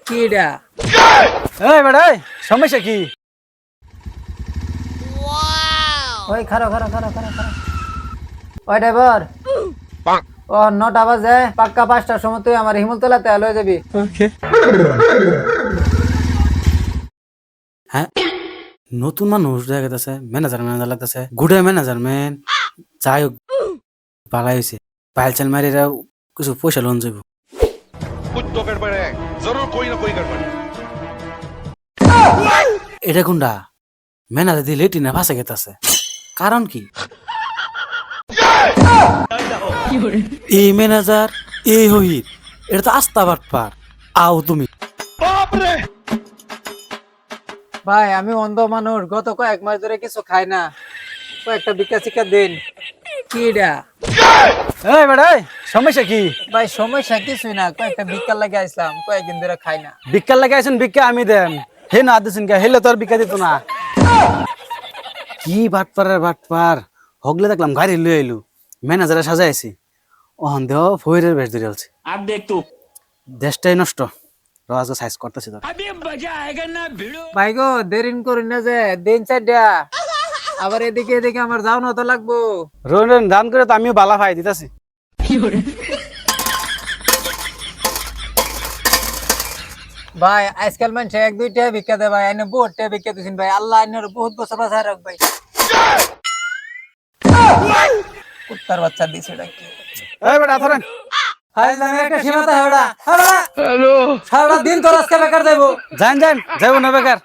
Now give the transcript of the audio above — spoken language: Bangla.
কিডা? এই বেটা এই, সমস্যা কি? ওই খারো খারো খারো খারো খারো। ওই ড্রাইভার, ও 9টা বাজে, পাক্কা 5টার সময় তুই আমার হিমুলতলাতে লয়ে যাবি। হ্যাঁ, নতুন মানুষ দেখা গেছে, ম্যানেজার ম্যানেজার লাগতেছে, গুডে ম্যানেজার ম্যান। যাই হোক, ভালাই হয়েছে। পাইল চাল মারিরা কিছু পয়সা লোন যাবো। कुछ तो गड़बड़ है जरूर कोई ना कोई गड़बड़ है। এটা কোনটা? ম্যানেজার দিয়ে লেটিনা ফাঁসে গেতেছে, কারণ কি? এই ম্যানেজার, এই হইর, এটা তো আস্তা বাটপার। আও তুমি ভাই আমি অন্ধ মানুষ, গত কয়েক মাস ধরে কিছু খাই না, কয়েকটা ভিক্ষা শিক্ষা দিন। কিডা? এই বেটা এই, সমস্যা কি? ভাই সমস্যা কিছুই না, কয়েকটা ভিক্ষা লাগে আসলাম, কয়েকদিন ধরে খাই না। ভিক্ষার লাগে আছেন, ভিক্ষা আমি দেন। হে না দিছেন কে, হেলে তো আর ভিক্ষা দিত না। কি বাটপারের বাটপার, হগলে দেখলাম গাড়ি লই আইলু, ম্যানেজারে সাজাইছি, ওহন দেহ ফইরের বেশ ধরে আলছে। अब देख तू দেশটাই নষ্ট। রাজা সাইজ করতেছি তো। अभी मजा आएगा ना भिड़ो। ভাই গো দেরিন করি না যে, দিন 4টা, আবার এদিকে এদিকে আমার যাওয়া তো লাগবো। রোন রোন দান করে তো আমিও বালা ভাই দিতাছি। ভাই আজকাল মানুষ 1-2টা ভিক্ষা দেয় ভাই, এনে বহুতটা ভিক্ষা দিছেন ভাই, আল্লাহ এনে বহুত বছর বাঁচায় রাখ ভাই। কুত্তার বাচ্চা দিছে এটা কি? এই বেটা ধরেন। হাই জানি একটা সীমাতা হেডা। হ্যালো, সারা দিন তোর আজকে বেকার দেবো। যান যান, যাবো না বেকার।